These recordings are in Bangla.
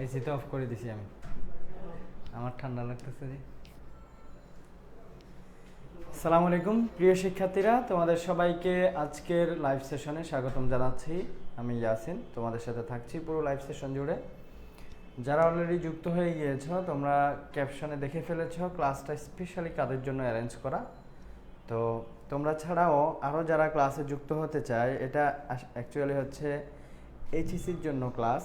এসিটা অফ করে দিছি আমি, আমার ঠান্ডা লাগতেছে যে। আসসালামু আলাইকুম প্রিয় শিক্ষার্থীরা, তোমাদের সবাইকে আজকের লাইভ সেশনে স্বাগতম জানাচ্ছি। আমি ইয়াসিন, তোমাদের সাথে থাকছি পুরো লাইভ সেশন জুড়ে। যারা অলরেডি যুক্ত হয়ে গিয়েছ, তোমরা ক্যাপশনে দেখে ফেলেছ ক্লাসটা স্পেশালি কাদের জন্য অ্যারেঞ্জ করা। তো তোমরা ছাড়াও আরও যারা ক্লাসে যুক্ত হতে চায়, এটা অ্যাকচুয়ালি হচ্ছে এইচএসির জন্য ক্লাস।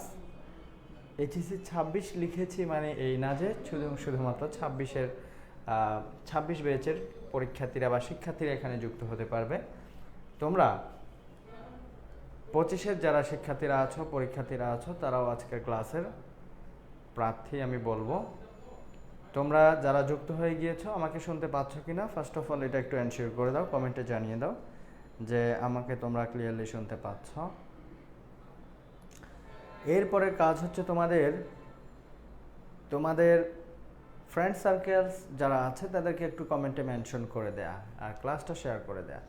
এইচএসসি 26 লিখেছি মানে এই না যে শুধুমাত্র 26 ব্যাচের পরীক্ষার্থীরা বা শিক্ষার্থীরা এখানে যুক্ত হতে পারবে। তোমরা 25-এর যারা শিক্ষার্থীরা আছো, পরীক্ষার্থীরা আছো, তারাও আজকের ক্লাসের প্রার্থী আমি বলবো। তোমরা যারা যুক্ত হয়ে গিয়েছো, আমাকে শুনতে পাচ্ছ কিনা ফার্স্ট অফ অল এটা একটু এনশিওর করে দাও, কমেন্টে জানিয়ে দাও যে আমাকে তোমরা ক্লিয়ারলি শুনতে পাচ্ছ। এরপরে কাজ হচ্ছে তোমাদের ফ্রেন্ড সার্কেলস যারা আছে তাদেরকে একটু কমেন্টে মেনশন করে দেয়া আর ক্লাসটা শেয়ার করে দেয়া।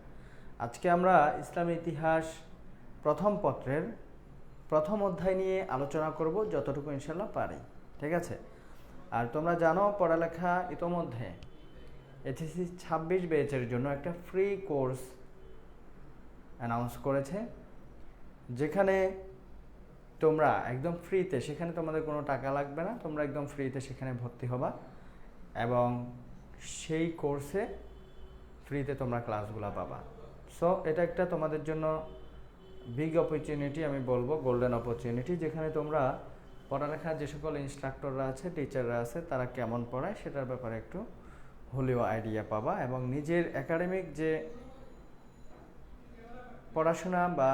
আজকে আমরা ইসলামী ইতিহাস প্রথম পত্রের প্রথম অধ্যায় নিয়ে আলোচনা করব, যতটুকু ইনশাল্লাহ পারি, ঠিক আছে? আর তোমরা জানো পড়ালেখা ইতোমধ্যে এইচএসসি 26 ব্যাচের জন্য একটা ফ্রি কোর্স অ্যানাউন্স করেছে, যেখানে তোমরা একদম ফ্রিতে, সেখানে তোমাদের কোনো টাকা লাগবে না, তোমরা একদম ফ্রিতে সেখানে ভর্তি হবা এবং সেই কোর্সে ফ্রিতে তোমরা ক্লাসগুলো পাবা। সো এটা একটা তোমাদের জন্য বিগ অপরচুনিটি, আমি বলবো গোল্ডেন অপরচুনিটি, যেখানে তোমরা পড়ালেখার যে সকল ইনস্ট্রাক্টররা আছে, টিচাররা আছে, তারা কেমন পড়ায় সেটার ব্যাপারে একটু হলেও আইডিয়া পাবা এবং নিজের একাডেমিক যে পড়াশোনা বা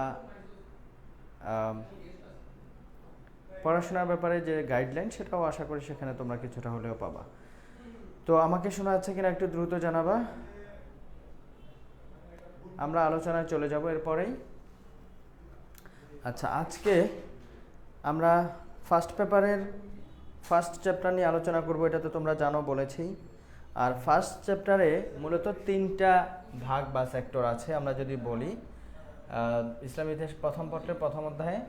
পড়াশোনার ব্যাপারে যে গাইডলাইন, সেটাও আশা করি সেখানে তোমরা কিছুটা হলেও পাবা। তো আমাকে শোনা যাচ্ছে কিনা একটু দ্রুত জানাবা। আমরা আলোচনায় চলে যাব এরপরেই। আচ্ছা, আজকে আমরা ফার্স্ট পেপারের ফার্স্ট চ্যাপ্টার নিয়ে আলোচনা করব, এটা তো তোমরা জানো, বলেছি। আর ফার্স্ট চ্যাপ্টারে মূলত 3টা ভাগ বা সেক্টর আছে। আমরা যদি বলি ইসলামী ইতিহাস প্রথম পত্রের প্রথম অধ্যায়ে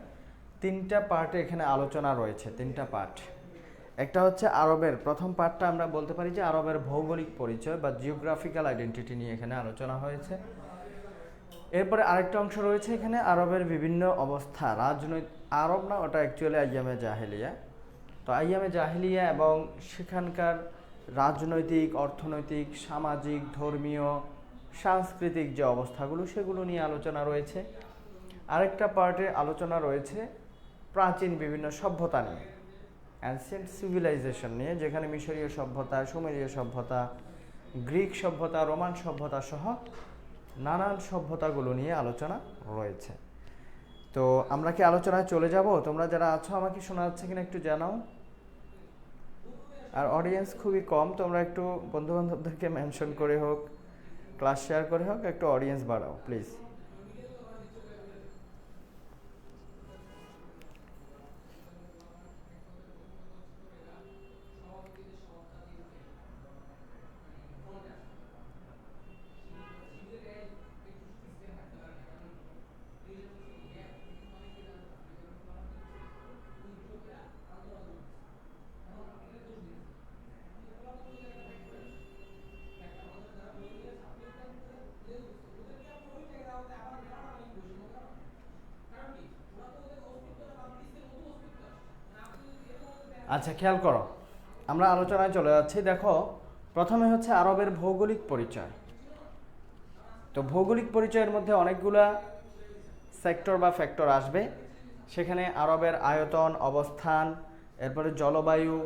3টা পার্টে এখানে আলোচনা রয়েছে, 3টা পার্ট। একটা হচ্ছে আরবের প্রথম পার্টটা, আমরা বলতে পারি যে আরবের ভৌগোলিক পরিচয় বা জিওগ্রাফিক্যাল আইডেন্টিটি নিয়ে এখানে আলোচনা হয়েছে। এরপরে আরেকটা অংশ রয়েছে এখানে আরবের বিভিন্ন অবস্থা, রাজনৈতিক আরব না, ওটা অ্যাকচুয়ালি আইয়ামে জাহেলিয়া। তো আইয়ামে জাহেলিয়া এবং সেখানকার রাজনৈতিক, অর্থনৈতিক, সামাজিক, ধর্মীয়, সাংস্কৃতিক যে অবস্থাগুলো, সেগুলো নিয়ে আলোচনা রয়েছে। আরেকটা পার্টে আলোচনা রয়েছে প্রাচীন বিভিন্ন সভ্যতা নিয়ে, অ্যানসিয়েন্ট সিভিলাইজেশন নিয়ে, যেখানে মিশরীয় সভ্যতা, সুমেরীয় সভ্যতা, গ্রিক সভ্যতা, রোমান সভ্যতা সহ নানান সভ্যতাগুলো নিয়ে আলোচনা রয়েছে। তো আমরা কি আলোচনায় চলে যাব? তোমরা যারা আছো, আমাকে শোনা যাচ্ছে কিনা একটু জানাও। আর অডিয়েন্স খুবই কম, তোমরা একটু বন্ধুবান্ধবদেরকে মেনশন করে হোক, ক্লাস শেয়ার করে হোক, একটু অডিয়েন্স বাড়াও প্লিজ। আচ্ছা, খেয়াল করো, আমরা আলোচনায় চলে যাচ্ছি। দেখো, প্রথমে হচ্ছে আরবের ভৌগোলিক পরিচয়। তো ভৌগোলিক পরিচয়ের মধ্যে অনেকগুলা সেক্টর বা ফ্যাক্টর আসবে। সেখানে আরবের আয়তন, অবস্থান, এরপরে জলবায়ু,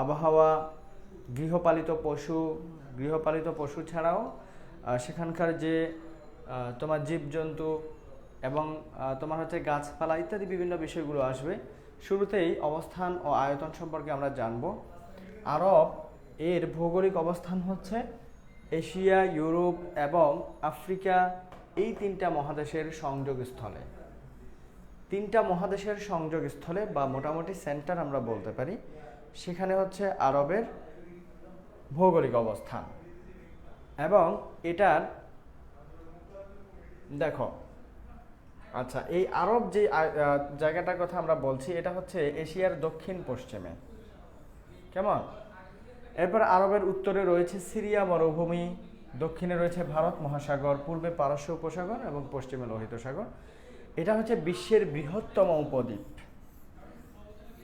আবহাওয়া, গৃহপালিত পশু ছাড়াও সেখানকার যে তোমার জীবজন্তু এবং তোমার হচ্ছে গাছপালা ইত্যাদি বিভিন্ন বিষয়গুলো আসবে। শুরুতেই অবস্থান ও আয়তন সম্পর্কে আমরা জানব। আরব এর ভৌগোলিক অবস্থান হচ্ছে এশিয়া, ইউরোপ এবং আফ্রিকা, এই 3টা মহাদেশের সংযোগস্থলে। 3টা মহাদেশের সংযোগস্থলে বা মোটামুটি সেন্টার আমরা বলতে পারি, সেখানে হচ্ছে আরবের ভৌগোলিক অবস্থান। এবং এটার দেখো আচ্ছা, এই আরব যে জায়গাটার কথা আমরা বলছি এটা হচ্ছে এশিয়ার দক্ষিণ পশ্চিমে, কেমন? এরপর আরবের উত্তরে রয়েছে সিরিয়া মরুভূমি, দক্ষিণে রয়েছে ভারত মহাসাগর, পূর্বে পারস্য উপসাগর এবং পশ্চিমে লোহিত সাগর। এটা হচ্ছে বিশ্বের বৃহত্তম উপদ্বীপ।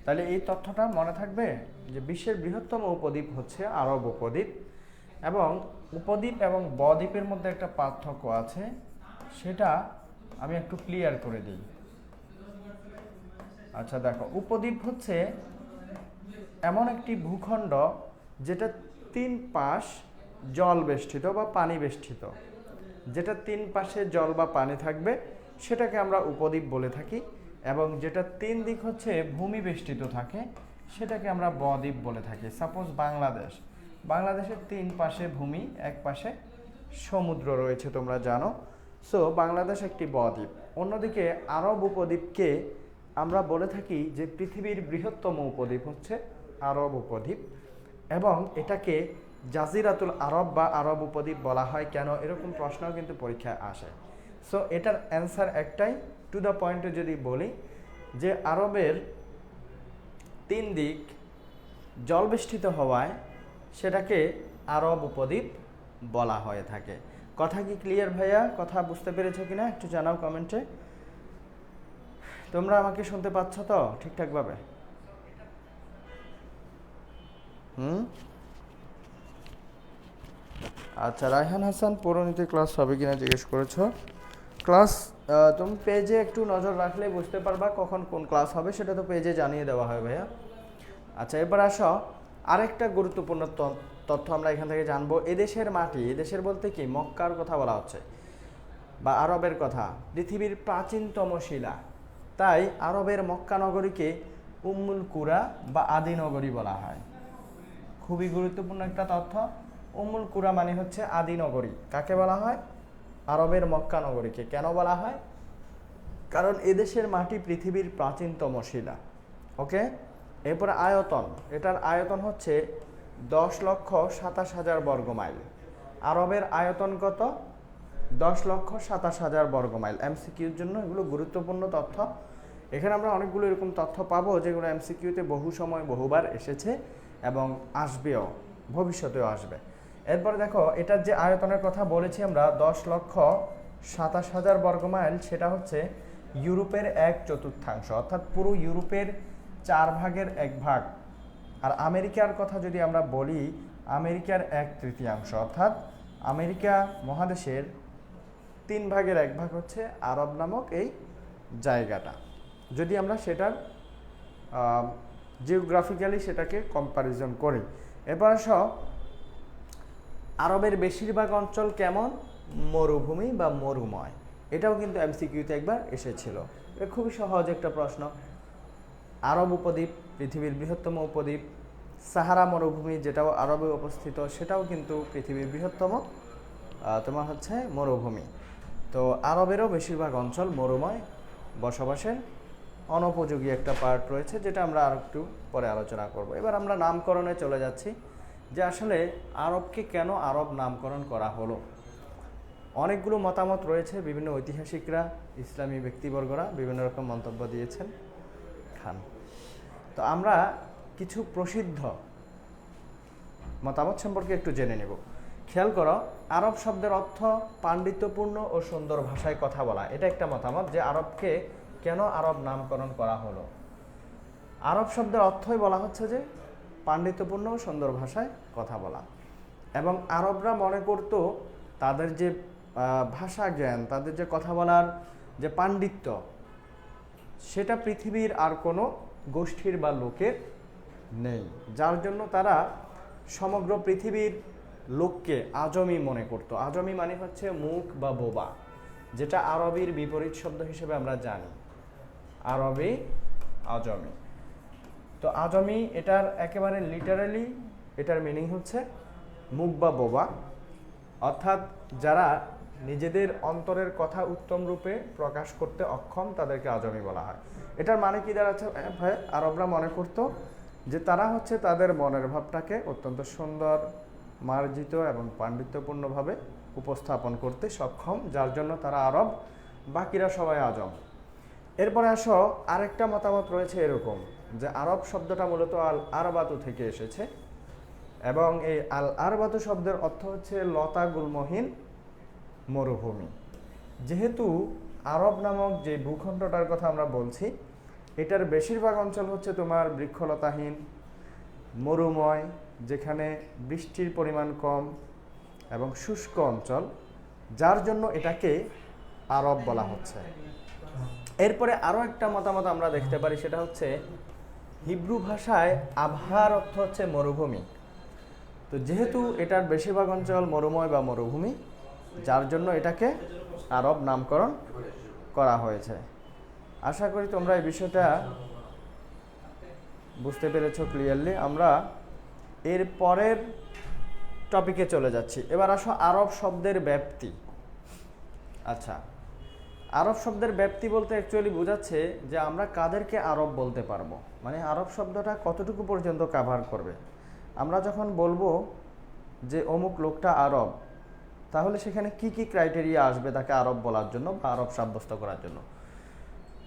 তাহলে এই তথ্যটা মনে থাকবে যে বিশ্বের বৃহত্তম উপদ্বীপ হচ্ছে আরব উপদ্বীপ। এবং উপদ্বীপ এবং বদ্বীপের মধ্যে একটা পার্থক্য আছে, সেটা আমি একটু ক্লিয়ার করে দিই। আচ্ছা দেখো, উপদ্বীপ হচ্ছে এমন একটি ভূখণ্ড যেটা তিন পাশ জল বেষ্টিত বা পানি বেষ্টিত, যেটা তিন পাশে জল বা পানি থাকবে সেটাকে আমরা উপদ্বীপ বলে থাকি, এবং যেটা তিন দিক হচ্ছে ভূমি বেষ্টিত থাকে সেটাকে আমরা বদ্বীপ বলে থাকি। সাপোজ বাংলাদেশের তিন পাশে ভূমি, এক পাশে সমুদ্র রয়েছে, তোমরা জানো। সো বাংলাদেশ একটি বদ্বীপ। অন্যদিকে আরব উপদ্বীপকে আমরা বলে থাকি যে পৃথিবীর বৃহত্তম উপদ্বীপ হচ্ছে আরব উপদ্বীপ, এবং এটাকে জাজিরাতুল আরব বা আরব উপদ্বীপ বলা হয় কেন, এরকম প্রশ্নও কিন্তু পরীক্ষায় আসে। সো এটার অ্যান্সার একটাই, টু দ্য পয়েন্টে যদি বলি, যে আরবের তিন দিক জলবেষ্টিত হওয়ায় সেটাকে আরব উপদ্বীপ বলা হয়ে থাকে। কথা কি ক্লিয়ার ভাইয়া? কথা বুঝতে পেরেছো কিনা একটু জানাও কমেন্টে। তোমরা আমাকে শুনতে পাচ্ছ তো ঠিকঠাকভাবে? আচ্ছা, রায়হান হাসান পৌরনীতি ক্লাস হবে কিনা জিজ্ঞেস করেছো। ক্লাস তুমি পেজে একটু নজর রাখলে বুঝতে পারবা কখন কোন ক্লাস হবে, সেটা তো পেজে জানিয়ে দেওয়া হয় ভাইয়া। আচ্ছা, এবার আসো আরেকটা গুরুত্বপূর্ণ তথ্য আমরা এখান থেকে জানবো। এদেশের মাটি, এদেশের বলতে কি মক্কার কথা বলা হচ্ছে বা আরবের কথা, পৃথিবীর প্রাচীনতম শিলা। তাই আরবের মক্কা নগরীকে উম্মুল কুরা বা আদি নগরী বলা হয়। খুবই গুরুত্বপূর্ণ একটা তথ্য। উম্মুল কুরা মানে হচ্ছে আদি নগরী। কাকে বলা হয়? আরবের মক্কা নগরীকে। কেন বলা হয়? কারণ এদেশের মাটি পৃথিবীর প্রাচীনতম শিলা। ওকে, এরপরে আয়তন, এটার আয়তন হচ্ছে 10,27,000 বর্গমাইল। আরবের আয়তন কত? 10,27,000 বর্গমাইল। এমসিকিউর জন্য এগুলো গুরুত্বপূর্ণ তথ্য। এখানে আমরা অনেকগুলো এরকম তথ্য পাবো যেগুলো এমসিকিউতে বহু সময় বহুবার এসেছে এবং আসবেও, ভবিষ্যতেও আসবে। এরপরে দেখো, এটার যে আয়তনের কথা বলেছি আমরা 10,27,000 বর্গমাইল, সেটা হচ্ছে ইউরোপের 1/4, অর্থাৎ পুরো ইউরোপের 4 ভাগের 1 ভাগ। আর আমেরিকার কথা যদি আমরা বলি, আমেরিকার 1/3, অর্থাৎ আমেরিকা মহাদেশের 3 ভাগের 1 ভাগ হচ্ছে আরব নামক এই জায়গাটা, যদি আমরা সেটার জিওগ্রাফিক্যালি সেটাকে কম্প্যারিজন করি। এরপর আরবের বেশিরভাগ অঞ্চল কেমন? মরুভূমি বা মরুময়। এটাও কিন্তু এমসিকিউতে একবার এসেছিল। এটা খুবই সহজ একটা প্রশ্ন। আরব উপদ্বীপ পৃথিবীর বৃহত্তম উপদ্বীপ। সাহারা মরুভূমি যেটাও আরবে অবস্থিত, সেটাও কিন্তু পৃথিবীর বৃহত্তম তোমার হচ্ছে মরুভূমি। তো আরবেরও বেশিরভাগ অঞ্চল মরুময়, বসবাসের অনুপযোগী একটা পার্ট রয়েছে, যেটা আমরা আর একটু পরে আলোচনা করব। এবার আমরা নামকরণে চলে যাচ্ছি, যে আসলে আরবকে কেন আরব নামকরণ করা হলো। অনেকগুলো মতামত রয়েছে, বিভিন্ন ঐতিহাসিকরা, ইসলামী ব্যক্তিবর্গরা বিভিন্ন রকম মন্তব্য দিয়েছেন। তো আমরা কিছু প্রসিদ্ধ মতামত সম্পর্কে একটু জেনে নেব। খেয়াল করো, আরব শব্দের অর্থ পাণ্ডিত্যপূর্ণ ও সুন্দর ভাষায় কথা বলা। এটা একটা মতামত, যে আরবকে কেন আরব নামকরণ করা হলো। আরব শব্দের অর্থই বলা হচ্ছে যে পাণ্ডিত্যপূর্ণ ও সুন্দর ভাষায় কথা বলা। এবং আরবরা মনে করত তাদের যে ভাষা জ্ঞান, তাদের যে কথা বলার যে পাণ্ডিত্য, সেটা পৃথিবীর আর কোনো গোষ্ঠীর বা লোকের নেই, যার জন্য তারা সমগ্র পৃথিবীর লোককে আজমি মনে করত। আজমি মানে হচ্ছে মুখ বা বোবা, যেটা আরবির বিপরীত শব্দ হিসেবে আমরা জানি, আরবি আজমি। তো আজমি এটার একেবারে লিটারালি এটার মিনিং হচ্ছে মুখ বা বোবা, অর্থাৎ যারা নিজেদের অন্তরের কথা উত্তম রূপে প্রকাশ করতে অক্ষম, তাদেরকে আজমি বলা হয়। এটার মানে কি দাঁড়াচ্ছে ভাই? আরবরা মনে করত যে তারা হচ্ছে তাদের মনের ভাবটাকে অত্যন্ত সুন্দর, মার্জিত এবং পাণ্ডিত্যপূর্ণভাবে উপস্থাপন করতে সক্ষম, যার জন্য তারা আরব বাকিরা সবাই আজম। এরপরে আসো, আরেকটা মতামত রয়েছে এরকম যে আরব শব্দটা মূলত আল আরবাতু থেকে এসেছে এবং এই আল আরবাতু শব্দের অর্থ হচ্ছে লতা গুল্মহীন মরুভূমি। যেহেতু আরব নামক যে ভূখণ্ডটার কথা আমরা বলছি, এটার বেশিরভাগ অঞ্চল হচ্ছে তোমার বৃক্ষলতাহীন মরুময়, যেখানে বৃষ্টির পরিমাণ কম এবং শুষ্ক অঞ্চল, যার জন্য এটাকে আরব বলা হচ্ছে। এরপরে আরও একটা মতামত আমরা দেখতে পারি, সেটা হচ্ছে হিব্রু ভাষায় আবহার অর্থ হচ্ছে মরুভূমি। তো যেহেতু এটার বেশিরভাগ অঞ্চল মরুময় বা মরুভূমি, যার জন্য এটাকে আরব নামকরণ করা হয়েছে। আশা করি তোমরা এই বিষয়টা বুঝতে পেরেছো ক্লিয়ারলি। আমরা এর পরের টপিকে চলে যাচ্ছি। এবার আসো আরব শব্দের ব্যাপ্তি। আচ্ছা, আরব শব্দের ব্যাপ্তি বলতে অ্যাকচুয়ালি বোঝাচ্ছে যে আমরা কাদেরকে আরব বলতে পারবো, মানে আরব শব্দটা কতটুকু পর্যন্ত কাভার করবে। আমরা যখন বলবো যে অমুক লোকটা আরব, তাহলে সেখানে কি কি ক্রাইটেরিয়া আসবে তাকে আরব বলার জন্য বা আরব সাব্যস্ত করার জন্য।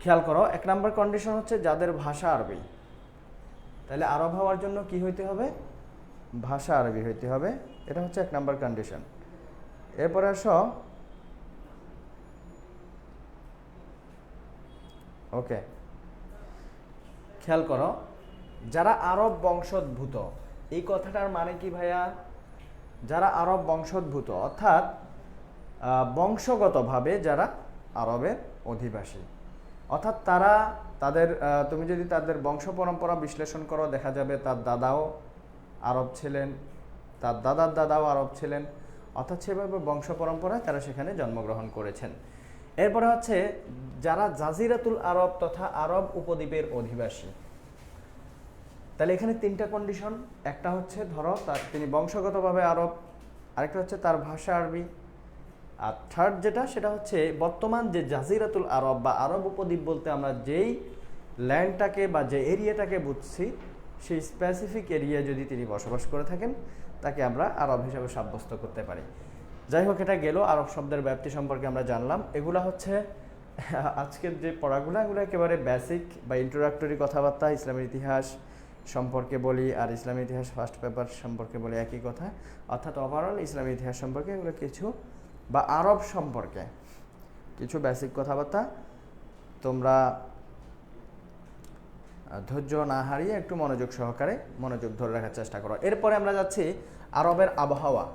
খেয়াল করো, 1 নম্বর কন্ডিশন হচ্ছে যাদের ভাষা আরবি। তাহলে আরব হওয়ার জন্য কি হইতে হবে? ভাষা আরবি হইতে হবে। এটা হচ্ছে 1 নম্বর কন্ডিশন। এরপরে আসো, ওকে, খেয়াল করো, যারা আরব বংশোদ্ভূত, এই কথাটার মানে কি ভাইয়া? যারা আরব বংশোদ্ভূত অর্থাৎ বংশগতভাবে যারা আরবের অধিবাসী, অর্থাৎ তারা তুমি যদি তাদের বংশ পরম্পরা বিশ্লেষণ করো, দেখা যাবে তার দাদাও আরব ছিলেন, তার দাদার দাদাও আরব ছিলেন, অর্থাৎ সেভাবে বংশ পরম্পরায় তারা সেখানে জন্মগ্রহণ করেছেন। এরপরে হচ্ছে যারা জাজিরাতুল আরব তথা আরব উপদ্বীপের অধিবাসী। তাহলে এখানে 3টা কন্ডিশন। একটা হচ্ছে ধরো তিনি বংশগতভাবে আরব, আরেকটা হচ্ছে তার ভাষা আরবি, আর থার্ড যেটা সেটা হচ্ছে বর্তমান যে জাজিরাতুল আরব বা আরব উপদ্বীপ বলতে আমরা যেই ল্যান্ডটাকে বা যে এরিয়াটাকে বুঝছি, সেই স্পেসিফিক এরিয়া যদি তিনি বসবাস করে থাকেন, তাকে আমরা আরব হিসাবে সাব্যস্ত করতে পারি। যাই হোক, এটা গেল আরব শব্দের ব্যাপ্তি সম্পর্কে আমরা জানলাম। এগুলা হচ্ছে আজকের যে পড়াগুলো, এগুলো একেবারে বেসিক বা ইন্ট্রোডাক্টরি কথাবার্তা। ইসলামের ইতিহাস সম্পর্কে বলি আর ইসলামের ইতিহাস ফার্স্ট পেপার সম্পর্কে বলি একই কথা, অর্থাৎ ওভারঅল ইসলামের ইতিহাস সম্পর্কে এগুলো কিছু বা আরব সম্পর্কে কিছু বেসিক কথাবার্তা। তোমরা ধৈর্য না হারিয়ে একটু মনোযোগ ধরে রাখার চেষ্টা করো। এরপরে আমরা যাচ্ছি আরবের আবহাওয়া।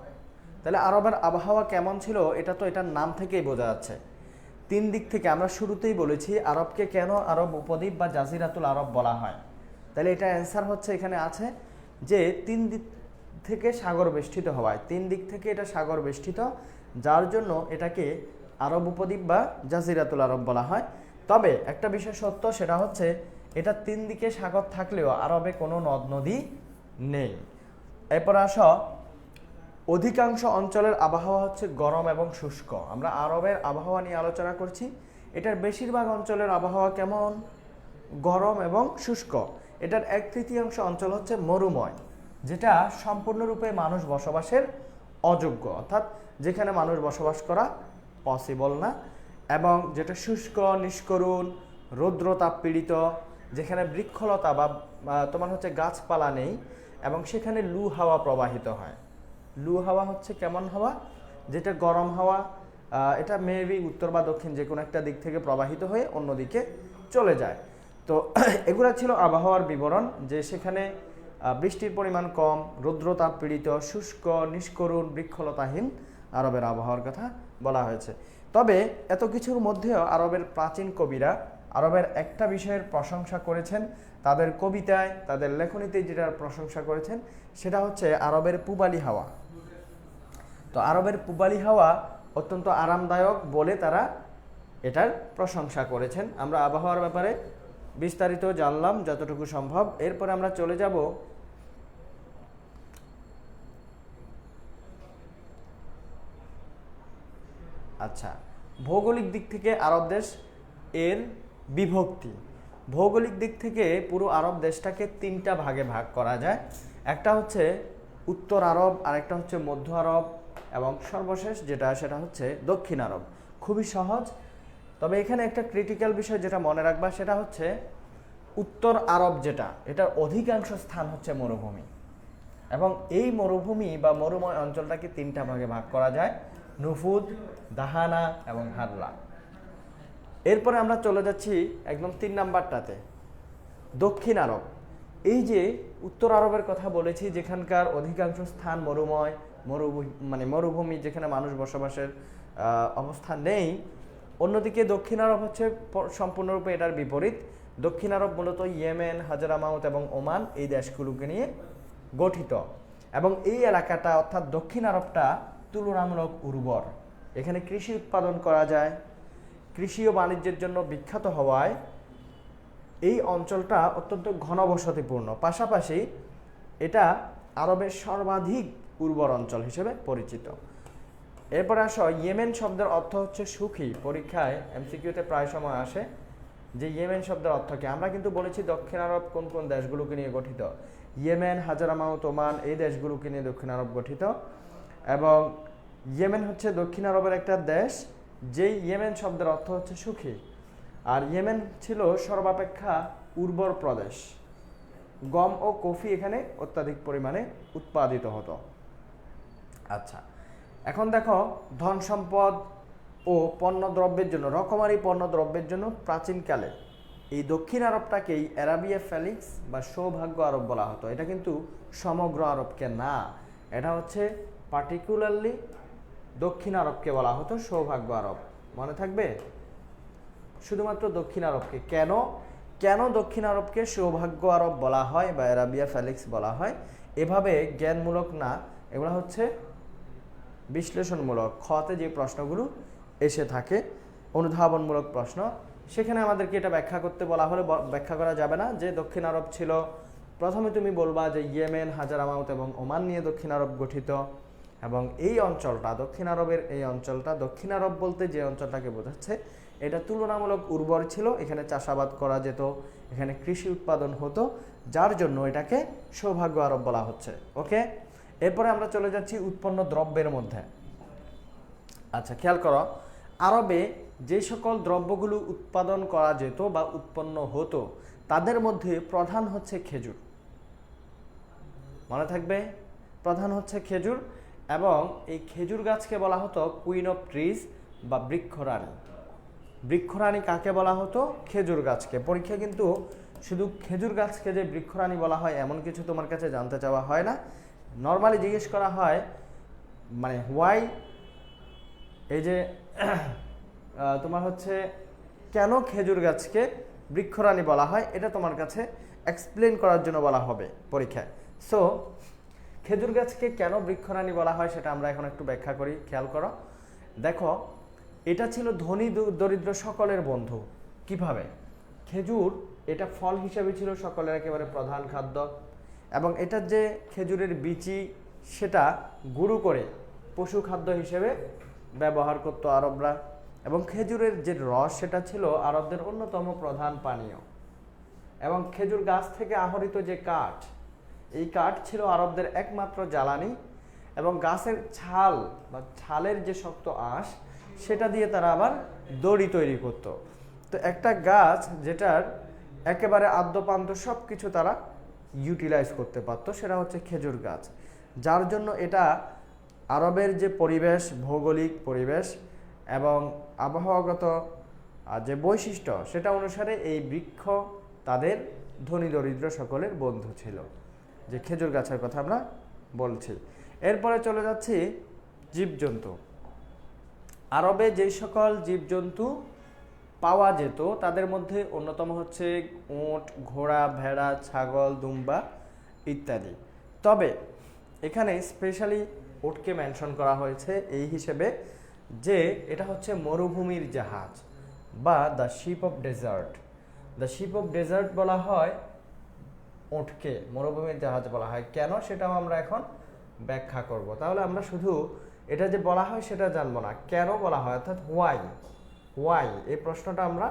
তাহলে আরবের আবহাওয়া কেমন ছিল, এটা তো এটার নাম থেকেই বোঝা যাচ্ছে। 3 দিক থেকে আমরা শুরুতেই বলেছি আরবকে কেন আরব উপদ্বীপ বা জাজিরাতুল আরব বলা হয়। তাহলে এটা অ্যান্সার হচ্ছে এখানে আছে যে 3 দিক থেকে সাগর বেষ্টিত হওয়ায়, 3 দিক থেকে এটা সাগর বেষ্টিত, যার জন্য এটাকে আরব উপদ্বীপ বা জাজিরাতুল আরব বলা হয়। তবে একটা বিষয় সত্য, সেটা হচ্ছে এটা 3 দিকে সাগর থাকলেও আরবে কোনো নদ নদী নেই। এরপর আসো, অধিকাংশ অঞ্চলের আবহাওয়া হচ্ছে গরম এবং শুষ্ক। আমরা আরবের আবহাওয়া নিয়ে আলোচনা করছি। এটার বেশিরভাগ অঞ্চলের আবহাওয়া কেমন? গরম এবং শুষ্ক। এটার 1/3 অঞ্চল হচ্ছে মরুময়, যেটা সম্পূর্ণরূপে মানুষ বসবাসের অযোগ্য, অর্থাৎ যেখানে মানুষ বসবাস করা পসিবল না, এবং যেটা শুষ্ক, নিষ্করুণ, রৌদ্রতাপ পীড়িত, যেখানে বৃক্ষলতা বা তোমার হচ্ছে গাছপালা নেই, এবং সেখানে লু হাওয়া প্রবাহিত হয়। লু হাওয়া হচ্ছে কেমন হাওয়া? যেটা গরম হাওয়া, এটা মেবি উত্তর বা দক্ষিণ যে কোনো একটা দিক থেকে প্রবাহিত হয়ে অন্যদিকে চলে যায়। তো এগুলো ছিল আবহাওয়ার বিবরণ, যে সেখানে বৃষ্টির পরিমাণ কম, রৌদ্রতাপ পীড়িত, শুষ্ক, নিষ্করুণ, বৃক্ষলতাহীন আরবের আবহাওয়ার কথা বলা হয়েছে। তবে এত কিছুর মধ্যেও আরবের প্রাচীন কবিরা আরবের একটা বিষয়ের প্রশংসা করেছেন, তাদের কবিতায়, তাদের লেখনীতে যেটার প্রশংসা করেছেন, সেটা হচ্ছে আরবের পূবালি হাওয়া। তো আরবের পূবালি হাওয়া অত্যন্ত আরামদায়ক বলে তারা এটার প্রশংসা করেছেন। আমরা আবহাওয়ার ব্যাপারে বিস্তারিত জানলাম যতটুকু সম্ভব। এরপরে আমরা চলে যাব আচ্ছা, ভৌগোলিক দিক থেকে আরব দেশ এর বিভক্তি। ভৌগোলিক দিক থেকে পুরো আরব দেশটাকে 3টা ভাগে ভাগ করা যায়। একটা হচ্ছে উত্তর আরব, আরেকটা হচ্ছে মধ্য আরব, এবং সর্বশেষ যেটা সেটা হচ্ছে দক্ষিণ আরব। খুবই সহজ। তবে এখানে একটা ক্রিটিক্যাল বিষয় যেটা মনে রাখবা সেটা হচ্ছে উত্তর আরব যেটা, এটার অধিকাংশ স্থান হচ্ছে মরুভূমি, এবং এই মরুভূমি বা মরুময় অঞ্চলটাকে তিনটা ভাগে ভাগ করা যায়, নুফুদ, দাহানা এবং হাররা। এরপরে আমরা চলে যাচ্ছি একদম 3 নাম্বারটাতে, দক্ষিণ আরব। এই যে উত্তর আরবের কথা বলেছি, যেখানকার অধিকাংশ স্থান মরুময়, মরুভূমি, যেখানে মানুষ বসবাসের অবস্থা নেই। অন্যদিকে দক্ষিণ আরব হচ্ছে সম্পূর্ণরূপে এটার বিপরীত। দক্ষিণ আরব মূলত ইয়েমেন, হাজারামাউত এবং ওমান এই দেশগুলোকে নিয়ে গঠিত, এবং এই এলাকাটা অর্থাৎ দক্ষিণ আরবটা তুলনামূলক উর্বর। এখানে কৃষি উৎপাদন করা যায়, কৃষি ও বাণিজ্যের জন্য বিখ্যাত হওয়ায় এই অঞ্চলটা অত্যন্ত ঘনবসতিপূর্ণ। পাশাপাশি এটা আরবের সর্বাধিক উর্বর অঞ্চল হিসেবে পরিচিত। এরপরে আসো, ইয়েমেন শব্দের অর্থ হচ্ছে সুখী। পরীক্ষায় এমসিকিউতে প্রায় সময় আসে যে ইয়েমেন শব্দের অর্থ কি। আমরা কিন্তু বলেছি দক্ষিণ আরব কোন কোন দেশগুলোকে নিয়ে গঠিত, ইয়েমেন, হাজারামাউত, ওমান এই দেশগুলোকে নিয়ে দক্ষিণ আরব গঠিত, এবং ইয়েমেন হচ্ছে দক্ষিণ আরবের একটা দেশ, যেই ইয়েমেন শব্দের অর্থ হচ্ছে সুখী। আর ইয়েমেন ছিল সর্বাপেক্ষা উর্বর প্রদেশ। গম ও কফি এখানে অত্যাধিক পরিমাণে উৎপাদিত হতো। আচ্ছা, এখন দেখো, ধন সম্পদ ও পণ্যদ্রব্যের জন্য, রকমারি পণ্যদ্রব্যের জন্য প্রাচীনকালে এই দক্ষিণ আরবটাকেই অ্যারাবিয়া ফেলিক্স বা সৌভাগ্য আরব বলা হতো। এটা কিন্তু সমগ্র আরবকে না, এটা হচ্ছে পার্টিকুলারলি দক্ষিণ আরবকে বলা হতো সৌভাগ্য আরব। মনে থাকবে, শুধুমাত্র দক্ষিণ আরবকে। কেন কেন দক্ষিণ আরবকে সৌভাগ্য আরব বলা হয় বা অ্যারাবিয়া ফেলিক্স বলা হয়? এভাবে জ্ঞানমূলক না, এগুলো হচ্ছে বিশ্লেষণমূলক। খতে যে প্রশ্নগুলো এসে থাকে, অনুধাবনমূলক প্রশ্ন, সেখানে আমাদেরকে এটা ব্যাখ্যা করতে বলা হলে ব্যাখ্যা করা যাবে না যে দক্ষিণ আরব ছিল। প্রথমে তুমি বলবা যে ইয়েমেন, হাজারামাউত এবং ওমান নিয়ে দক্ষিণ আরব গঠিত, এবং এই অঞ্চলটা, দক্ষিণ আরবের এই অঞ্চলটা, দক্ষিণ আরব বলতে যে অঞ্চলটাকে বোঝাচ্ছে, এটা তুলনামূলক উর্বর ছিল, এখানে চাষাবাদ করা যেত, এখানে কৃষি উৎপাদন হতো, যার জন্য এটাকে সৌভাগ্য আরব বলা হচ্ছে। ওকে, এরপরে আমরা চলে যাচ্ছি উৎপন্ন দ্রব্যের মধ্যে। আচ্ছা, খেয়াল করো, আরবে যে সকল দ্রব্যগুলো উৎপাদন করা যেত বা উৎপন্ন হতো তাদের মধ্যে প্রধান হচ্ছে খেজুর। মনে থাকবে, প্রধান হচ্ছে খেজুর, এবং এই খেজুর গাছকে বলা হতো কুইন অফ ট্রিজ বা বৃক্ষরানী। বৃক্ষরানী কাকে বলা হতো? খেজুর গাছকে। পরীক্ষা কিন্তু শুধু খেজুর গাছকে যে বৃক্ষরানী বলা হয় এমন কিছু তোমার কাছে জানতে চাওয়া হয় না। নর্মালি জিজ্ঞেস করা হয় মানে হোয়াই, এই যে তোমার হচ্ছে কেন খেজুর গাছকে বৃক্ষরানী বলা হয়, এটা তোমার কাছে এক্সপ্লেন করার জন্য বলা হবে পরীক্ষায়। সো খেজুর গাছকে কেন বৃক্ষরানী বলা হয় সেটা আমরা এখন একটু ব্যাখ্যা করি। খেয়াল করো, দেখো, এটা ছিল ধনী দরিদ্র সকলের বন্ধু। কিভাবে? খেজুর এটা ফল হিসেবে ছিল সকলের একেবারে প্রধান খাদ্য, এবং এটার যে খেজুরের বিচি সেটা গুঁড়ো করে পশু খাদ্য হিসেবে ব্যবহার করতো আরবরা, এবং খেজুরের যে রস সেটা ছিল আরবদের অন্যতম প্রধান পানীয়, এবং খেজুর গাছ থেকে আহরিত যে কাঠ, এই কাঠ ছিল আরবদের একমাত্র জ্বালানি, এবং গাছের ছাল বা ছালের যে শক্ত আঁশ সেটা দিয়ে তারা আবার দড়ি তৈরি করত। তো একটা গাছ যেটার একেবারে আদ্যপান্ত সব কিছু তারা ইউটিলাইজ করতে পারতো, সেটা হচ্ছে খেজুর গাছ। যার জন্য এটা আরবের যে পরিবেশ, ভৌগোলিক পরিবেশ এবং আবহাওয়াগত যে বৈশিষ্ট্য সেটা অনুসারে এই বৃক্ষ তাদের ধনী দরিদ্র সকলের বন্ধু ছিল, যে খেজুর গাছের কথা আমরা বলছি। এরপরে চলে যাচ্ছি জীবজন্তু। আরবে যে সকল জীবজন্তু পাওয়া যেত তাদের মধ্যে অন্যতম হচ্ছে উট, ঘোড়া, ভেড়া, ছাগল, দুম্বা ইত্যাদি। তবে এখানে স্পেশালি উটকে মেনশন করা হয়েছে এই হিসেবে যে এটা হচ্ছে মরুভূমির জাহাজ বা the ship of desert. The ship of desert বলা হয় উটকে, মরুভূমির জাহাজ বলা হয় কেন সেটাও আমরা এখন ব্যাখ্যা করব। তাহলে আমরা শুধু এটা যে বলা হয় সেটা জানবো না, কেন বলা হয়, অর্থাৎ হোয়াই এই প্রশ্নটা আমরা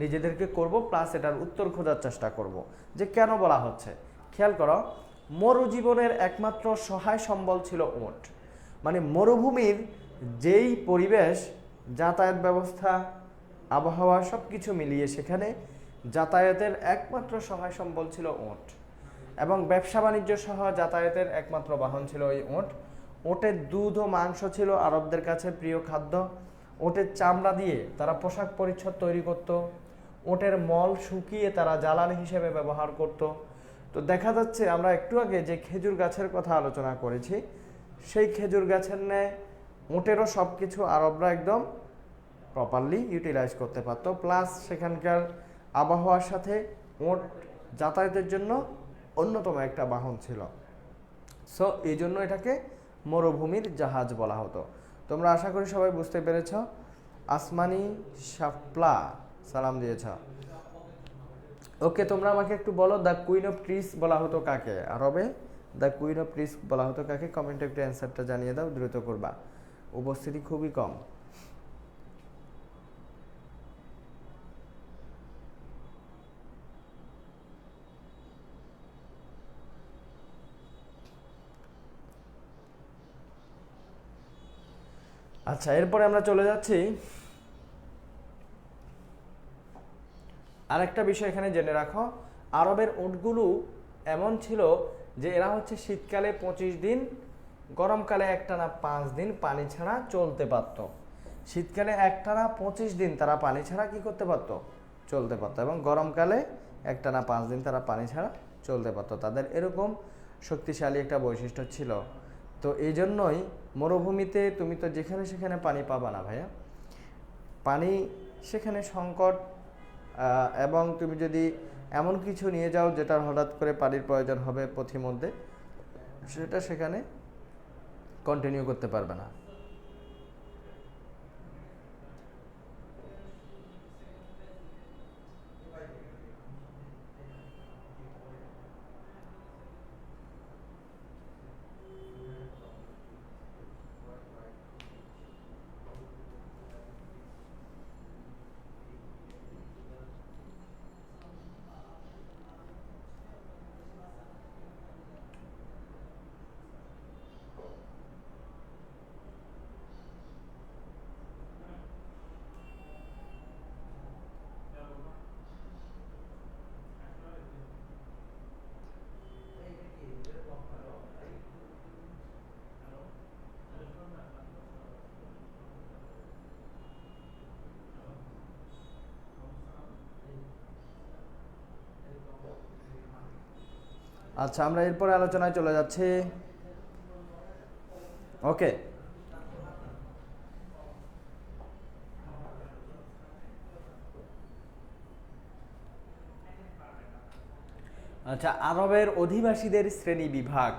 নিজেদেরকে করব, প্লাস এটার উত্তর খোঁজার চেষ্টা করব যে কেন বলা হচ্ছে। খেয়াল করো, মরুজীবনের একমাত্র সহায় সম্বল ছিল উট। মানে মরুভূমির যেই পরিবেশ, যাতায়াত ব্যবস্থা, আবহাওয়া সব কিছু মিলিয়ে সেখানে যাতায়াতের একমাত্র সহায় সম্বল ছিল উট, এবং ব্যবসা বাণিজ্য সহ যাতায়াতের একমাত্র বাহন ছিল ওই উট। উটের দুধ ও মাংস ছিল আরবদের কাছে প্রিয় খাদ্য। উটের চামড়া দিয়ে তারা পোশাক পরিচ্ছদ তৈরি করত। উটের মল শুকিয়ে তারা জ্বালানি হিসেবে ব্যবহার করত। তো দেখা যাচ্ছে আমরা একটু আগে যে খেজুর গাছের কথা আলোচনা করেছি, সেই খেজুর গাছের ন্যায় উটেরও সব কিছু আরবরা একদম প্রপারলি ইউটিলাইজ করতে পারতো। প্লাস সেখানকার আবহাওয়ার সাথে উট যাতায়াতের জন্য অন্যতম একটা বাহন ছিল। সো এই জন্য এটাকে মরুভূমির জাহাজ বলা হতো। তোমরা আশা করি সবাই বুঝতে পেরেছ। আসমানি শাপলা সালাম দিয়েছ। ওকে, তোমরা আমাকে একটু বলো, দ্য কুইন অফ ট্রিস বলা হতো কাকে আরবে? দ্য কুইন অফ ট্রিস বলা হতো কাকে? কমেন্টে একটু অ্যান্সারটা জানিয়ে দাও, দ্রুত করবা, উপস্থিতি খুবই কম। আচ্ছা, এরপরে আমরা চলে যাচ্ছি আরেকটা বিষয় এখানে জেনে রাখো। আরবের উটগুলো এমন ছিল যে এরা হচ্ছে শীতকালে 25 দিন, গরমকালে একটানা 5 দিন পানি ছাড়া চলতে পারত। শীতকালে একটানা 25 দিন তারা পানি ছাড়া কি করতে পারত? চলতে পারত। এবং গরমকালে একটানা 5 দিন তারা পানি ছাড়া চলতে পারত। তাদের এরকম শক্তিশালী একটা বৈশিষ্ট্য ছিল। তো এই জন্যই মরুভূমিতে তুমি তো যেখানে সেখানে পানি পাবা না ভাইয়া, পানি সেখানে সংকট। এবং তুমি যদি এমন কিছু নিয়ে যাও যেটার হঠাৎ করে পানির প্রয়োজন হবে পথিমধ্যে, সেটা সেখানে কন্টিনিউ করতে পারবে না। আচ্ছা, আমরা এরপরে আলোচনায় চলে যাচ্ছি। ওকে, আচ্ছা, আরবের অধিবাসীদের শ্রেণী বিভাগ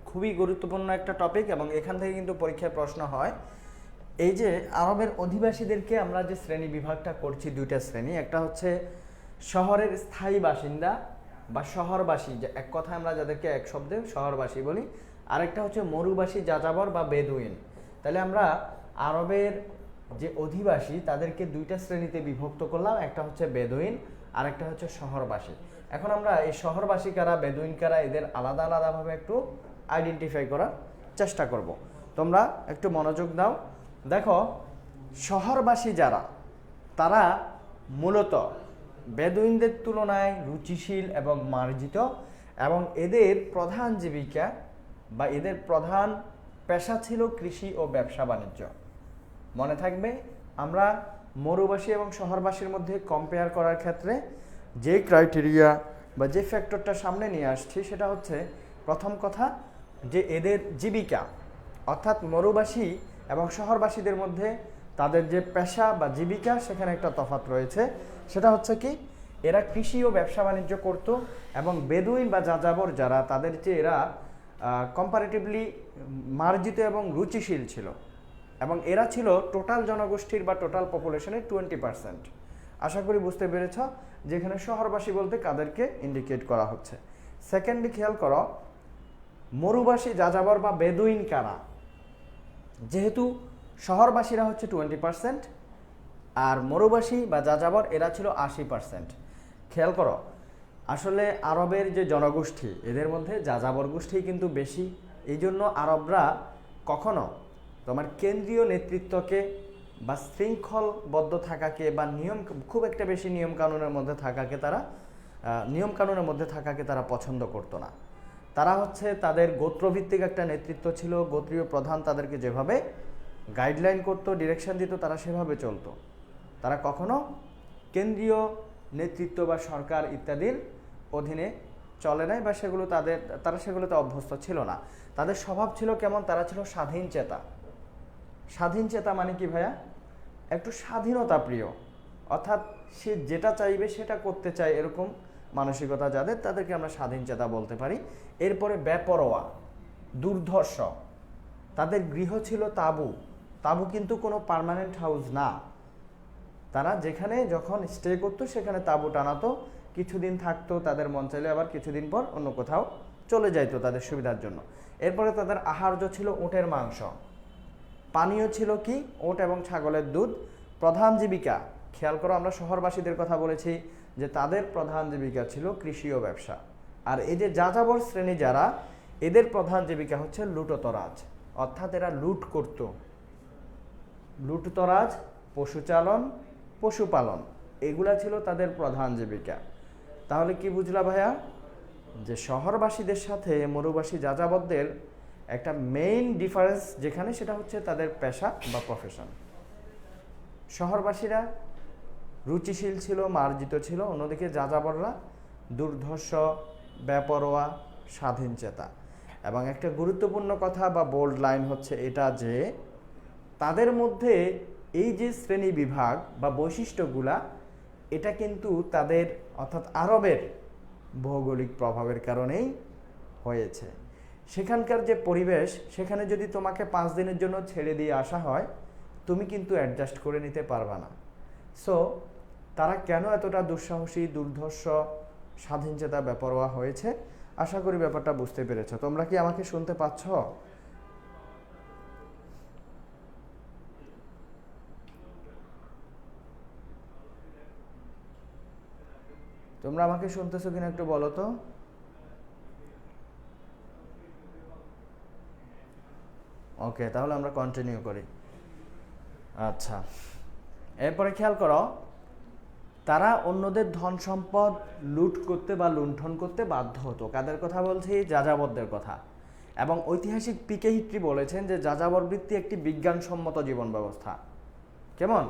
খুবই গুরুত্বপূর্ণ একটা টপিক, এবং এখান থেকে কিন্তু পরীক্ষায় প্রশ্ন হয়। এই যে আরবের অধিবাসীদেরকে আমরা যে শ্রেণী বিভাগটা করছি, দুইটা শ্রেণী, একটা হচ্ছে শহরের স্থায়ী বাসিন্দা বা শহরবাসী, যে এক কথায় আমরা যাদেরকে এক শব্দে শহরবাসী বলি, আরেকটা হচ্ছে মরুবাসী যাযাবর বা বেদুইন। তাহলে আমরা আরবের যে অধিবাসী তাদেরকে দুইটা শ্রেণীতে বিভক্ত করলাম, একটা হচ্ছে বেদুইন আর একটা হচ্ছে শহরবাসী। এখন আমরা এই শহরবাসী কারা, বেদুইন কারা, এদের আলাদা আলাদাভাবে একটু আইডেন্টিফাই করার চেষ্টা করব। তোমরা একটু মনোযোগ দাও। দেখো, শহরবাসী যারা, তারা মূলত বেদুইনদের তুলনায় রুচিশীল এবং মার্জিত, এবং এদের প্রধান জীবিকা বা এদের প্রধান পেশা ছিল কৃষি ও ব্যবসা বাণিজ্য। মনে থাকবে, আমরা মরুবাসী এবং শহরবাসীর মধ্যে কম্পেয়ার করার ক্ষেত্রে যে ক্রাইটেরিয়া বা যে ফ্যাক্টরটা সামনে নিয়ে আসছি, সেটা হচ্ছে প্রথম কথা যে এদের জীবিকা, অর্থাৎ মরুবাসী এবং শহরবাসীদের মধ্যে তাদের যে পেশা বা জীবিকা, সেখানে একটা তফাৎ রয়েছে। সেটা হচ্ছে কি, এরা কৃষি ও ব্যবসা বাণিজ্য করত, এবং বেদুইন বা যাযাবর যারা, তাদের চেয়ে এরা কম্পারেটিভলি মার্জিত এবং রুচিশীল ছিল, এবং এরা ছিল টোটাল জনগোষ্ঠীর বা টোটাল পপুলেশনের 20%। আশা করি বুঝতে পেরেছ যেখানে শহরবাসী বলতে কাদেরকে ইন্ডিকেট করা হচ্ছে। সেকেন্ডলি খেয়াল করো, মরুবাসী যাযাবর বা বেদুইন কারা। যেহেতু শহরবাসীরা হচ্ছে 20% আর মরুবাসী বা যাযাবর এরা ছিল 80%। খেয়াল করো, আসলে আরবের যে জনগোষ্ঠী, এদের মধ্যে যাযাবর গোষ্ঠী কিন্তু বেশি। এই জন্য আরবরা কখনো তোমার কেন্দ্রীয় নেতৃত্বকে বা শৃঙ্খলবদ্ধ থাকাকে বা খুব একটা বেশি নিয়ম কানুনের মধ্যে থাকাকে তারা পছন্দ করতো না। তারা হচ্ছে তাদের গোত্রভিত্তিক একটা নেতৃত্ব ছিল, গোত্রীয় প্রধান তাদেরকে যেভাবে গাইডলাইন করতো, ডিরেকশন দিত, তারা সেভাবে চলতো। তারা কখনো কেন্দ্রীয় নেতৃত্ব বা সরকার ইত্যাদির অধীনে চলে নাই বা তারা সেগুলোতে অভ্যস্ত ছিল না। তাদের স্বভাব ছিল কেমন? তারা ছিল স্বাধীন চেতা। স্বাধীন চেতা মানে কি ভাইয়া? একটু স্বাধীনতা প্রিয়, অর্থাৎ সে যেটা চাইবে সেটা করতে চায়, এরকম মানসিকতা যাদের, তাদেরকে আমরা স্বাধীন চেতা বলতে পারি। এরপরে বেপরোয়া, দুর্ধর্ষ। তাদের গৃহ ছিল তাঁবু। তাঁবু কিন্তু কোনো পার্মানেন্ট হাউস না। তারা যেখানে যখন স্টে করতো সেখানে তাঁবু টানাতো, কিছুদিন থাকতো, তাদের মন চাইলে আবার কিছুদিন পর অন্য কোথাও চলে যাইতো তাদের সুবিধার জন্য। এরপরে তাদের আহার্য ছিল উটের মাংস, পানীয় ছিল কি? উট এবং ছাগলের দুধ। প্রধান জীবিকা, খেয়াল করো, আমরা শহরবাসীদের কথা বলেছি যে তাদের প্রধান জীবিকা ছিল কৃষি ও ব্যবসা। আর এই যে যাযাবর শ্রেণী যারা, এদের প্রধান জীবিকা হচ্ছে লুটতরাজ, অর্থাৎ এরা লুট করত। লুটতরাজ, পশুচালন, পশুপালন, এগুলা ছিল তাদের প্রধান জীবিকা। তাহলে কি বুঝলা ভাইয়া? যে শহরবাসীদের সাথে মরুবাসী যাযাবরদের একটা মেইন ডিফারেন্স যেখানে, সেটা হচ্ছে তাদের পেশা বা প্রফেশন। শহরবাসীরা রুচিশীল ছিল, মার্জিত ছিল, অন্যদিকে যাযাবররা দুর্ধর্ষ, বেপরোয়া, স্বাধীন চেতা। এবং একটা গুরুত্বপূর্ণ কথা বা বোল্ড লাইন হচ্ছে এটা যে তাদের মধ্যে এই যে শ্রেণী বিভাগ বা বৈশিষ্ট্যগুলা, এটা কিন্তু তাদের অর্থাৎ আরবের ভৌগোলিক প্রভাবের কারণেই হয়েছে। সেখানকার যে পরিবেশ, সেখানে যদি তোমাকে 5 দিনের জন্য ছেড়ে দিয়ে আসা হয়, তুমি কিন্তু অ্যাডজাস্ট করে নিতে পারবা না। সো তারা কেন এতটা দুঃসাহসী, দুর্ধর্ষ, স্বাধীনচেতা, বেপরোয়া হয়েছে, আশা করি ব্যাপারটা বুঝতে পেরেছ। তোমরা কি আমাকে শুনতে পাচ্ছ? তোমরা আমাকে শুনতেছো কিনা একটু বলো তো। ওকে, তাহলে আমরা কন্টিনিউ করি। আচ্ছা, এরপরে খেয়াল করো, তারা অন্যদের ধন সম্পদ লুট করতে বা লুণ্ঠন করতে বাধ্য হতো। কাদের কথা বলছি? যাযাবরদের কথা। এবং ঐতিহাসিক পিকে হিট্রি বলেছেন যে যাযাবর বৃত্তি একটি বিজ্ঞানসম্মত জীবন ব্যবস্থা। কেমন?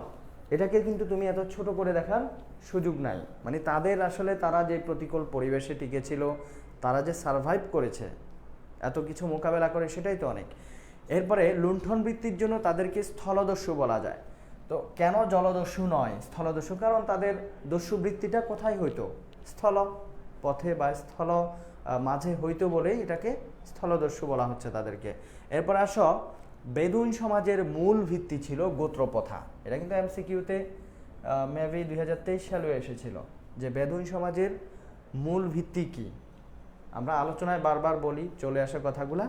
এটাকে কিন্তু তুমি এত ছোট করে দেখার সুযোগ নাই। মানে তাদের আসলে তারা যে প্রতিকূল পরিবেশে টিকেছিল, তারা যে সারভাইভ করেছে এত কিছু মোকাবেলা করে, সেটাই তো অনেক। এরপরে লুণ্ঠন বৃত্তির জন্য তাদেরকে স্থলদস্যু বলা যায়। তো কেন জলদস্যু নয়, স্থলদস্যু? কারণ তাদের দস্যু বৃত্তিটা কোথায় হইতো? স্থল পথে বা স্থল মাঝে হইতো বলেই এটাকে স্থলদস্যু বলা হচ্ছে তাদেরকে। এরপর আসো, বেদুইন সমাজের মূল ভিত্তি ছিল গোত্রপ্রথা। এটা কিন্তু এমসিকিউতে মেবি 2023 সালে এসেছিল যে বেদুইন সমাজের মূল ভিত্তি কি। আমরা আলোচনায় বারবার বলি, চলে আসা কথাগুলা।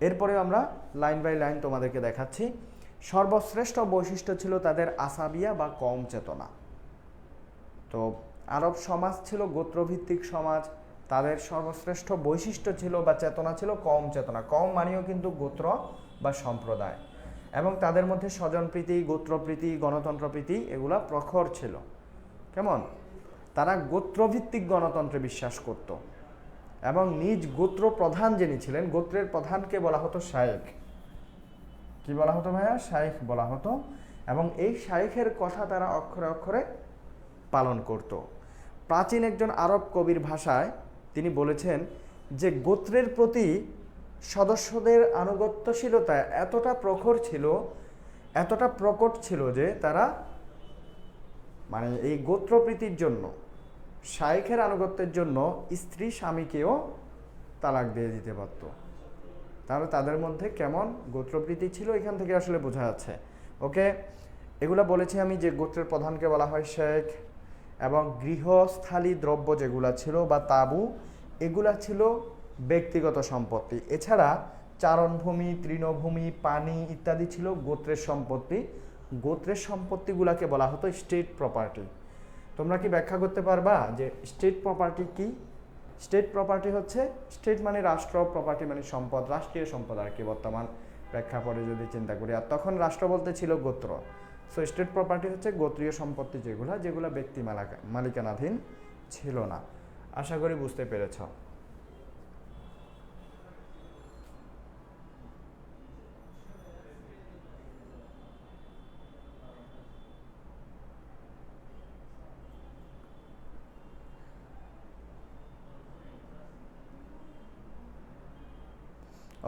এরপরেও আমরা লাইন বাই লাইন তোমাদেরকে দেখাচ্ছি। সর্বশ্রেষ্ঠ বৈশিষ্ট্য ছিল তাদের আসাবিয়া বা কম চেতনা। তো আরব সমাজ ছিল গোত্রভিত্তিক সমাজ, তাদের সর্বশ্রেষ্ঠ বৈশিষ্ট্য ছিল বা চেতনা ছিল কম চেতনা। কম মানেও কিন্তু গোত্র বা সম্প্রদায়। এবং তাদের মধ্যে স্বজনপ্রীতি, গোত্রপ্রীতি, গণতন্ত্রপ্রীতি এগুলা প্রখর ছিল। কেমন? তারা গোত্রভিত্তিক গণতন্ত্রে বিশ্বাস করত এবং নিজ গোত্র প্রধান যিনি ছিলেন, গোত্রের প্রধানকে বলা হতো শায়েখ। কি বলা হতো ভাইয়া? শায়েখ বলা হতো। এবং এই শায়েখের কথা তারা অক্ষরে অক্ষরে পালন করত। প্রাচীন একজন আরব কবির ভাষায় তিনি বলেছেন যে গোত্রের প্রতি সদস্যদের আনুগত্যশীলতা এতটা প্রখর ছিল, এতটা প্রকট ছিল যে তারা মানে এই গোত্রপ্রীতির জন্য, শায়েখের আনুগত্যের জন্য স্ত্রী স্বামীকেও তালাক দিয়ে দিতে পারত। তাহলে তাদের মধ্যে কেমন গোত্রপ্রীতি ছিল, এখান থেকে আসলে বোঝা যাচ্ছে। ওকে, এগুলা বলেছি আমি যে গোত্রের প্রধানকে বলা হয় শেখ। এবং গৃহস্থালী দ্রব্য যেগুলা ছিল বা তাঁবু, এগুলা ছিল ব্যক্তিগত সম্পত্তি। এছাড়া চারণভূমি, তৃণভূমি, পানি ইত্যাদি ছিল গোত্রের সম্পত্তি। গোত্রের সম্পত্তিগুলাকে বলা হতো স্টেট প্রপার্টি। তোমরা কি ব্যাখ্যা করতে পারবা যে স্টেট প্রপার্টি কি? স্টেট প্রপার্টি হচ্ছে, স্টেট মানে রাষ্ট্র, প্রপার্টি মানে সম্পদ, রাষ্ট্রীয় সম্পদ আর কি বর্তমান প্রেক্ষাপটে যদি চিন্তা করি। আর তখন রাষ্ট্র বলতে ছিল গোত্র। সো স্টেট প্রপার্টি হচ্ছে গোত্রীয় সম্পত্তি যেগুলো ব্যক্তি মালিকানাধীন ছিল না। আশা করি বুঝতে পেরেছ।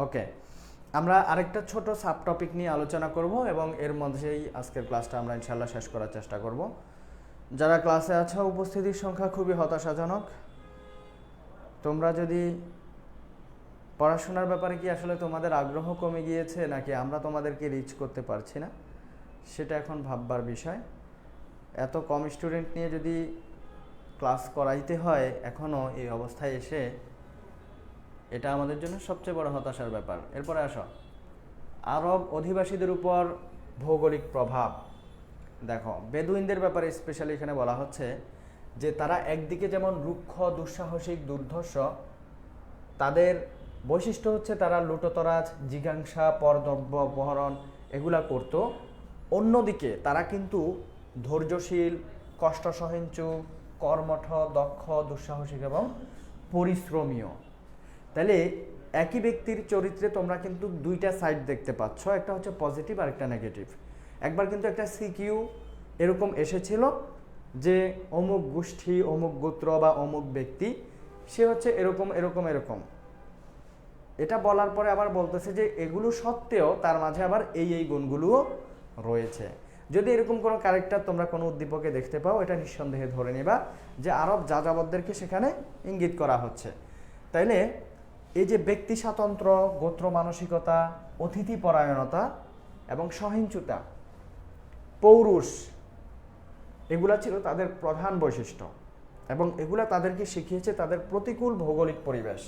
ওকে, আমরা আরেকটা ছোট সাব টপিক নিয়ে আলোচনা করব এবং এর মধ্যেই আজকের ক্লাসটা আমরা ইনশাল্লাহ শেষ করার চেষ্টা করব। যারা ক্লাসে আছো উপস্থিতির সংখ্যা খুবই হতাশাজনক। তোমরা যদি পড়াশোনার ব্যাপারে কি আসলে তোমাদের আগ্রহ কমে গিয়েছে নাকি আমরা তোমাদেরকে রিচ করতে পারছি না, সেটা এখন ভাববার বিষয়। এত কম স্টুডেন্ট নিয়ে যদি ক্লাস করাইতে হয় এখনও এই অবস্থায় এসে, এটা আমাদের জন্য সবচেয়ে বড় হতাশার ব্যাপার। এরপরে আসো, আরব অধিবাসীদের উপর ভৌগোলিক প্রভাব। দেখো, বেদুইনদের ব্যাপারে স্পেশালি এখানে বলা হচ্ছে যে তারা একদিকে যেমন রুক্ষ, দুঃসাহসিক, দুর্ধর্ষ, তাদের বৈশিষ্ট্য হচ্ছে তারা লুটোতরাজ, জিজ্ঞাসা, পরদ্রব্য অপহরণ এগুলা করত। অন্যদিকে তারা কিন্তু ধৈর্যশীল, কষ্ট সহিঞ্চু, কর্মঠ, দক্ষ, দুঃসাহসিক এবং পরিশ্রমীয়। তাহলে একই ব্যক্তির চরিত্রে তোমরা কিন্তু দুইটা সাইড দেখতে পাচ্ছ, একটা হচ্ছে পজিটিভ আর একটা নেগেটিভ। একবার কিন্তু একটা সিকিউ এরকম এসেছিল যে অমুক গোষ্ঠী, অমুক গোত্র বা অমুক ব্যক্তি সে হচ্ছে এরকম এরকম এরকম, এটা বলার পরে আবার বলতেছে যে এগুলো সত্ত্বেও তার মাঝে আবার এই এই গুণগুলোও রয়েছে। যদি এরকম কোনো ক্যারেক্টার তোমরা কোনো উদ্দীপকে দেখতে পাও, এটা নিঃসন্দেহে ধরে নেবা যে আরব যাযাবরদেরকে সেখানে ইঙ্গিত করা হচ্ছে। তাইলে এই যে ব্যক্তি স্বাতন্ত্র্য, গোত্র মানসিকতা, অতিথি পরায়ণতা এবং সহিংসুতা, পৌরুষ, এগুলা ছিল তাদের প্রধান বৈশিষ্ট্য এবং এগুলা তাদেরকে শিখিয়েছে তাদের প্রতিকূল ভৌগোলিক পরিবেশ।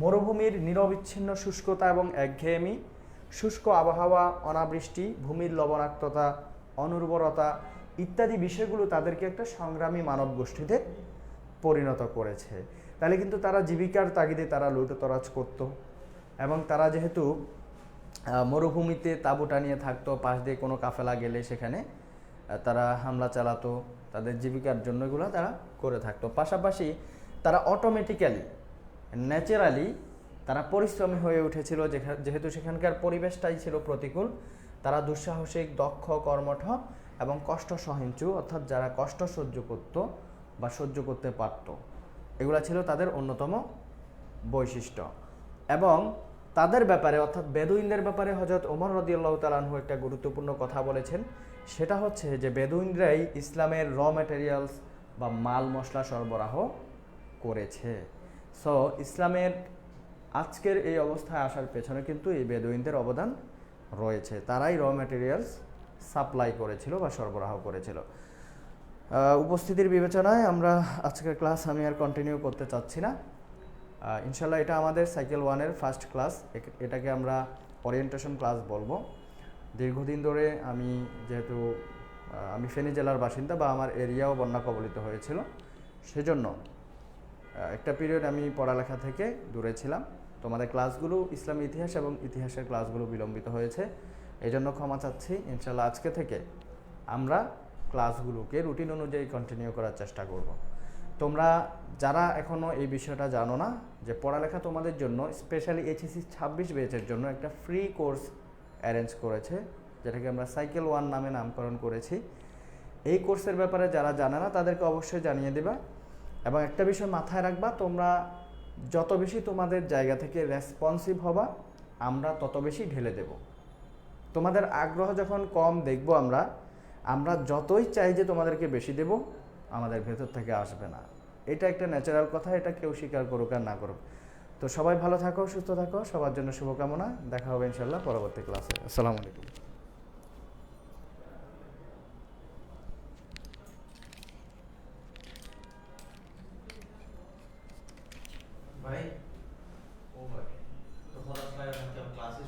মরুভূমির নিরবিচ্ছিন্ন শুষ্কতা এবং একঘেয়েমি, শুষ্ক আবহাওয়া, অনাবৃষ্টি, ভূমির লবণাক্ততা, অনুর্বরতা ইত্যাদি বিষয়গুলো তাদেরকে একটা সংগ্রামী মানব গোষ্ঠীতে পরিণত করেছে। তাহলে কিন্তু তারা জীবিকার তাগিদে তারা লুটোতরাজ করত এবং তারা যেহেতু মরুভূমিতে তাঁবু টানিয়ে থাকতো, পাশ দিয়ে কোনো কাফেলা গেলে সেখানে তারা হামলা চালাতো, তাদের জীবিকার জন্য এগুলো তারা করে থাকতো। পাশাপাশি তারা অটোমেটিক্যালি, ন্যাচারালি তারা পরিশ্রমী হয়ে উঠেছিল, যেহেতু সেখানকার পরিবেশটাই ছিল প্রতিকূল। তারা দুঃসাহসিক, দক্ষ, কর্মঠ এবং কষ্ট সহিঞ্চু, অর্থাৎ যারা কষ্ট সহ্য করত বা সহ্য করতে পারত, এগুলা ছিল তাদের অন্যতম বৈশিষ্ট্য। এবং তাদের ব্যাপারে অর্থাৎ বেদুইনদের ব্যাপারে হযরত ওমর রাদিয়াল্লাহু তাআলা আনহু একটা গুরুত্বপূর্ণ কথা বলেছেন। সেটা হচ্ছে যে বেদুইনরাই ইসলামের র ম্যাটেরিয়ালস বা মাল মশলা সরবরাহ করেছে। সো ইসলামের আজকের এই অবস্থায় আসার পেছনে কিন্তু এই বেদুইনদের অবদান রয়েছে। তারাই র ম্যাটেরিয়ালস সাপ্লাই করেছিল বা সরবরাহ করেছিল। উপস্থিতির বিবেচনায় আমরা আজকের ক্লাস আমি আর কন্টিনিউ করতে চাচ্ছি না। ইনশাল্লাহ এটা আমাদের সাইকেল 1-এর ফার্স্ট ক্লাস। এটাকে আমরা ওরিয়েন্টেশন ক্লাস বলবো। দীর্ঘদিন ধরে আমি যেহেতু আমি ফেনী জেলার বাসিন্দা বা আমার এরিয়াও বন্যা কবলিত হয়েছিল, সেজন্য একটা পিরিয়ড আমি পড়ালেখা থেকে দূরে ছিলাম। তোমাদের ক্লাসগুলো ইসলামী ইতিহাস এবং ইতিহাসের ক্লাসগুলো বিলম্বিত হয়েছে, এই জন্য ক্ষমা চাচ্ছি। ইনশাল্লাহ আজকে থেকে আমরা ক্লাসগুলোকে রুটিন অনুযায়ী কন্টিনিউ করার চেষ্টা করব। তোমরা যারা এখনও এই বিষয়টা জানো না যে পড়ালেখা তোমাদের জন্য স্পেশালি এইচএসসি 26 ব্যাচের জন্য একটা ফ্রি কোর্স অ্যারেঞ্জ করেছে, যেটাকে আমরা সাইকেল 1 নামে নামকরণ করেছি। এই কোর্সের ব্যাপারে যারা জানে না তাদেরকে অবশ্যই জানিয়ে দেবা। এবং একটা বিষয় মাথায় রাখবা, তোমরা যত বেশি তোমাদের জায়গা থেকে রেসপন্সিভ হবা, আমরা তত বেশি ঢেলে দেব। তোমাদের আগ্রহ যখন কম দেখব আমরা যতই চাই যে তোমাদেরকে বেশি দেব, আমাদের ভেতর থেকে আসবে না। এটা একটা ন্যাচারাল কথা, এটা কেউ স্বীকার করুক আর না করুক। তো সবাই ভালো থাকো, সুস্থ থাকো, সবার জন্য শুভকামনা। দেখা হবে ইনশাল্লাহ পরবর্তী ক্লাসে। আসসালামু আলাইকুম। ভাই ও ভাই তো ক্লাসে